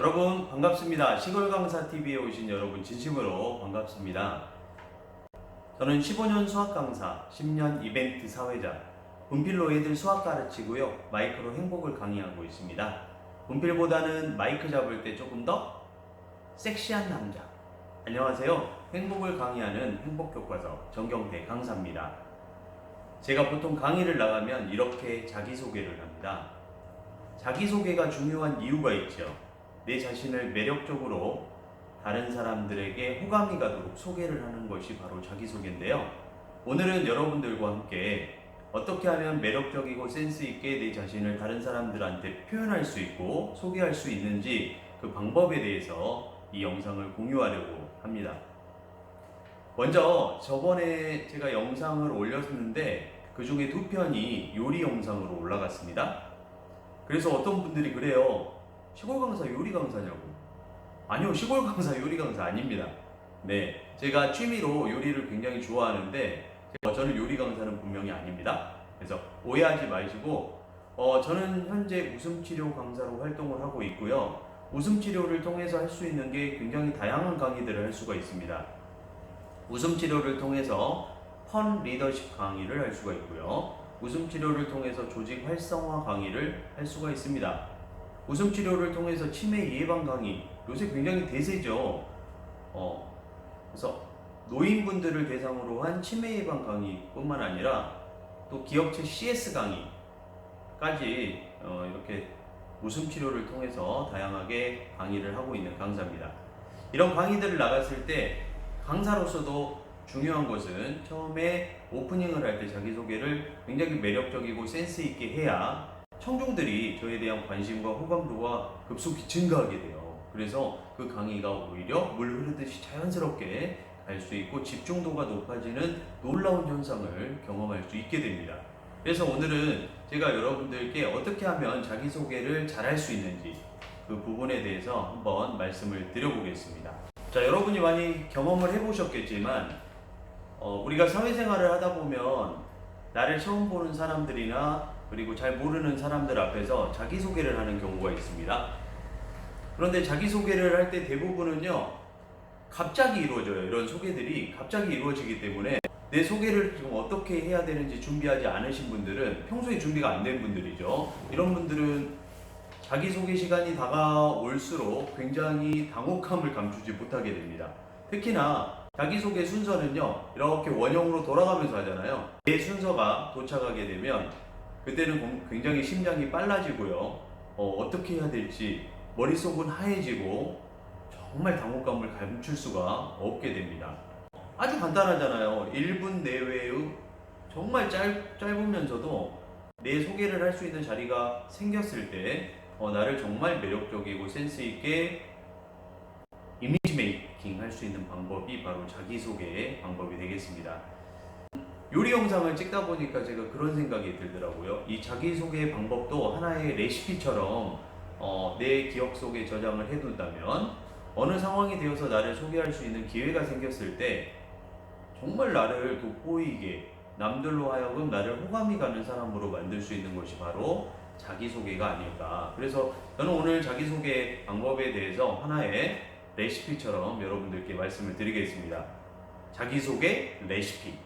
여러분 반갑습니다. 시골강사TV에 오신 여러분 진심으로 반갑습니다. 저는 15년 수학강사, 10년 이벤트 사회자, 분필로 애들 수학 가르치고요. 마이크로 행복을 강의하고 있습니다. 분필보다는 마이크 잡을 때 조금 더 섹시한 남자. 안녕하세요. 행복을 강의하는 행복교과서 정경태 강사입니다. 제가 보통 강의를 나가면 이렇게 자기소개를 합니다. 자기소개가 중요한 이유가 있죠. 내 자신을 매력적으로 다른 사람들에게 호감이 가도록 소개를 하는 것이 바로 자기소개인데요. 오늘은 여러분들과 함께 어떻게 하면 매력적이고 센스있게 내 자신을 다른 사람들한테 표현할 수 있고 소개할 수 있는지 그 방법에 대해서 이 영상을 공유하려고 합니다. 먼저 저번에 제가 영상을 올렸는데 그 중에 2편이 요리 영상으로 올라갔습니다. 그래서 어떤 분들이 그래요. 시골 강사 요리 강사냐고. 아니요, 시골 강사 요리 강사 아닙니다. 네, 제가 취미로 요리를 굉장히 좋아하는데 저는 요리 강사는 분명히 아닙니다. 그래서 오해하지 마시고 저는 현재 웃음치료 강사로 활동을 하고 있고요. 웃음치료를 통해서 할 수 있는 게 굉장히 다양한 강의들을 할 수가 있습니다. 웃음치료를 통해서 펀 리더십 강의를 할 수가 있고요. 웃음치료를 통해서 조직 활성화 강의를 할 수가 있습니다. 웃음치료를 통해서 치매 예방 강의, 요새 굉장히 대세죠. 그래서 노인분들을 대상으로 한 치매 예방 강의뿐만 아니라 또 기업체 CS 강의까지 이렇게 웃음치료를 통해서 다양하게 강의를 하고 있는 강사입니다. 이런 강의들을 나갔을 때 강사로서도 중요한 것은 처음에 오프닝을 할 때 자기소개를 굉장히 매력적이고 센스있게 해야 청중들이 저에 대한 관심과 호감도가 급속히 증가하게 돼요. 그래서 그 강의가 오히려 물 흐르듯이 자연스럽게 갈 수 있고 집중도가 높아지는 놀라운 현상을 경험할 수 있게 됩니다. 그래서 오늘은 제가 여러분들께 어떻게 하면 자기소개를 잘할 수 있는지 그 부분에 대해서 한번 말씀을 드려보겠습니다. 자, 여러분이 많이 경험을 해보셨겠지만 우리가 사회생활을 하다 보면 나를 처음 보는 사람들이나 그리고 잘 모르는 사람들 앞에서 자기소개를 하는 경우가 있습니다. 그런데 자기소개를 할 때 대부분은요, 갑자기 이루어져요. 이런 소개들이 갑자기 이루어지기 때문에 내 소개를 지금 어떻게 해야 되는지 준비하지 않으신 분들은, 평소에 준비가 안 된 분들이죠. 이런 분들은 자기소개 시간이 다가올수록 굉장히 당혹함을 감추지 못하게 됩니다. 특히나 자기소개 순서는요, 이렇게 원형으로 돌아가면서 하잖아요. 내 순서가 도착하게 되면 그때는 굉장히 심장이 빨라지고요. 어떻게 해야 될지 머릿속은 하얘지고 정말 당혹감을 감출 수가 없게 됩니다. 아주 간단하잖아요. 1분 내외의 정말 짧으면서도 내 소개를 할 수 있는 자리가 생겼을 때 나를 정말 매력적이고 센스있게 이미지 메이킹 할 수 있는 방법이 바로 자기소개의 방법이 되겠습니다. 요리 영상을 찍다 보니까 제가 그런 생각이 들더라고요. 이 자기소개 방법도 하나의 레시피처럼 내 기억 속에 저장을 해둔다면 어느 상황이 되어서 나를 소개할 수 있는 기회가 생겼을 때 정말 나를 돋보이게 남들로 하여금 나를 호감이 가는 사람으로 만들 수 있는 것이 바로 자기소개가 아닐까. 그래서 저는 오늘 자기소개 방법에 대해서 하나의 레시피처럼 여러분들께 말씀을 드리겠습니다. 자기소개 레시피.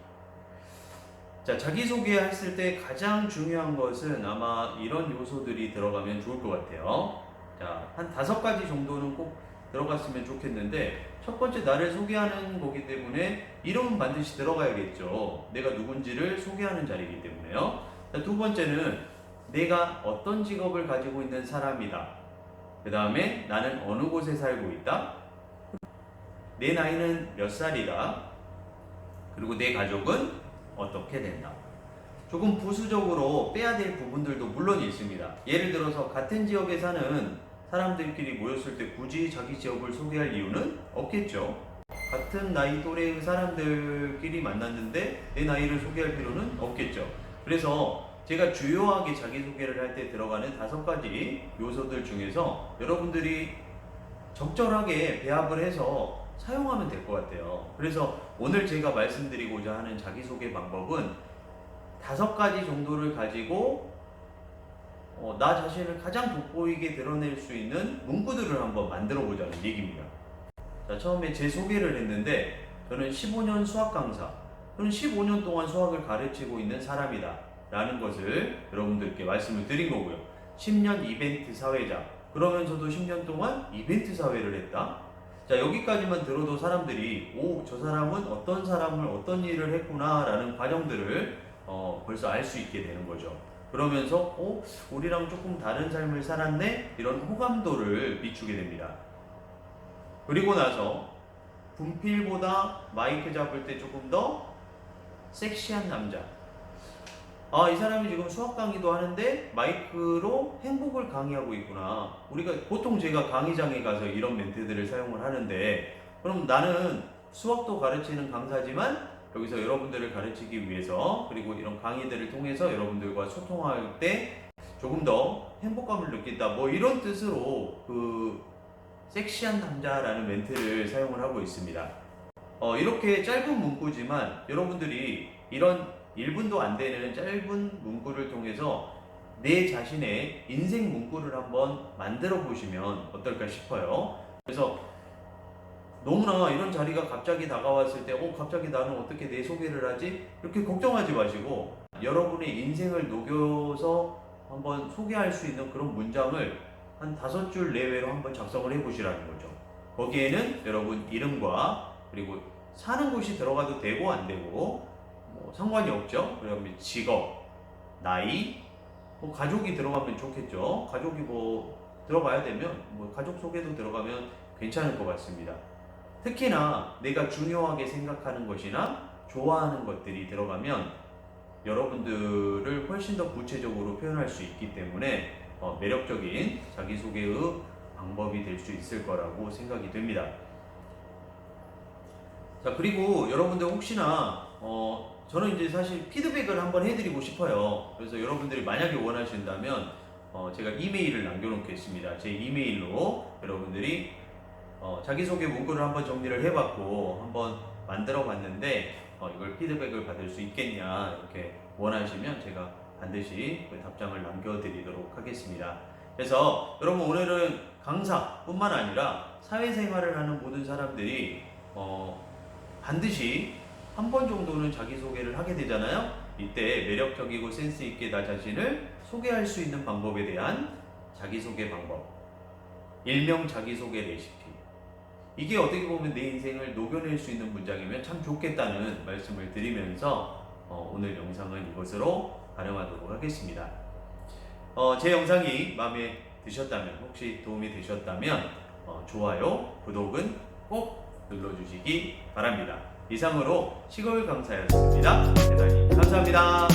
자, 자기소개 했을 때 가장 중요한 것은 아마 이런 요소들이 들어가면 좋을 것 같아요. 자, 한 5가지 정도는 꼭 들어갔으면 좋겠는데, 첫 번째, 나를 소개하는 거기 때문에 이름은 반드시 들어가야겠죠. 내가 누군지를 소개하는 자리이기 때문에요. 자, 두 번째는 내가 어떤 직업을 가지고 있는 사람이다. 그 다음에 나는 어느 곳에 살고 있다. 내 나이는 몇 살이다. 그리고 내 가족은 어떻게 된다. 조금 부수적으로 빼야 될 부분들도 물론 있습니다. 예를 들어서 같은 지역에 사는 사람들끼리 모였을 때 굳이 자기 지역을 소개할 이유는 없겠죠. 같은 나이 또래의 사람들끼리 만났는데 내 나이를 소개할 필요는 없겠죠. 그래서 제가 주요하게 자기소개를 할 때 들어가는 5가지 요소들 중에서 여러분들이 적절하게 배합을 해서 사용하면 될 것 같아요. 그래서 오늘 제가 말씀드리고자 하는 자기소개 방법은 5가지 정도를 가지고 나 자신을 가장 돋보이게 드러낼 수 있는 문구들을 한번 만들어 보자는 얘기입니다. 자, 처음에 제 소개를 했는데 저는 15년 수학 강사, 저는 15년 동안 수학을 가르치고 있는 사람이다 라는 것을 여러분들께 말씀을 드린 거고요. 10년 이벤트 사회자, 그러면서도 10년 동안 이벤트 사회를 했다. 자, 여기까지만 들어도 사람들이 저 사람은 어떤 사람을 어떤 일을 했구나 라는 과정들을 벌써 알 수 있게 되는 거죠. 그러면서 우리랑 조금 다른 삶을 살았네? 이런 호감도를 비추게 됩니다. 그리고 나서 분필보다 마이크 잡을 때 조금 더 섹시한 남자. 이 사람이 지금 수학 강의도 하는데 마이크로 행복을 강의하고 있구나. 우리가 보통 제가 강의장에 가서 이런 멘트들을 사용을 하는데, 그럼 나는 수학도 가르치는 강사지만 여기서 여러분들을 가르치기 위해서, 그리고 이런 강의들을 통해서 여러분들과 소통할 때 조금 더 행복감을 느낀다, 뭐 이런 뜻으로 그 섹시한 남자라는 멘트를 사용을 하고 있습니다. 이렇게 짧은 문구지만 여러분들이 이런 1분도 안 되는 짧은 문구를 통해서 내 자신의 인생 문구를 한번 만들어 보시면 어떨까 싶어요. 그래서 너무나 이런 자리가 갑자기 다가왔을 때 갑자기 나는 어떻게 내 소개를 하지? 이렇게 걱정하지 마시고 여러분의 인생을 녹여서 한번 소개할 수 있는 그런 문장을 한 5줄 내외로 한번 작성을 해보시라는 거죠. 거기에는 여러분 이름과 그리고 사는 곳이 들어가도 되고 안 되고 상관이 없죠. 그러면 직업, 나이, 가족이 들어가면 좋겠죠. 가족이 들어가야 되면 가족 소개도 들어가면 괜찮을 것 같습니다. 특히나 내가 중요하게 생각하는 것이나 좋아하는 것들이 들어가면 여러분들을 훨씬 더 구체적으로 표현할 수 있기 때문에 매력적인 자기소개의 방법이 될 수 있을 거라고 생각이 됩니다. 자, 그리고 여러분들 혹시나 저는 이제 사실 피드백을 한번 해드리고 싶어요. 그래서 여러분들이 만약에 원하신다면 제가 이메일을 남겨놓겠습니다. 제 이메일로 여러분들이 자기소개 문구를 한번 정리를 해봤고 한번 만들어 봤는데 이걸 피드백을 받을 수 있겠냐 이렇게 원하시면 제가 반드시 그 답장을 남겨드리도록 하겠습니다. 그래서 여러분 오늘은 강사뿐만 아니라 사회생활을 하는 모든 사람들이 반드시 한 번 정도는 자기소개를 하게 되잖아요. 이때 매력적이고 센스있게 나 자신을 소개할 수 있는 방법에 대한 자기소개 방법, 일명 자기소개 레시피, 이게 어떻게 보면 내 인생을 녹여낼 수 있는 문장이면 참 좋겠다는 말씀을 드리면서 오늘 영상은 이것으로 가름하도록 하겠습니다. 제 영상이 마음에 드셨다면, 혹시 도움이 되셨다면 좋아요, 구독은 꼭 눌러주시기 바랍니다. 이상으로 시골 강사였습니다. 대단히 감사합니다.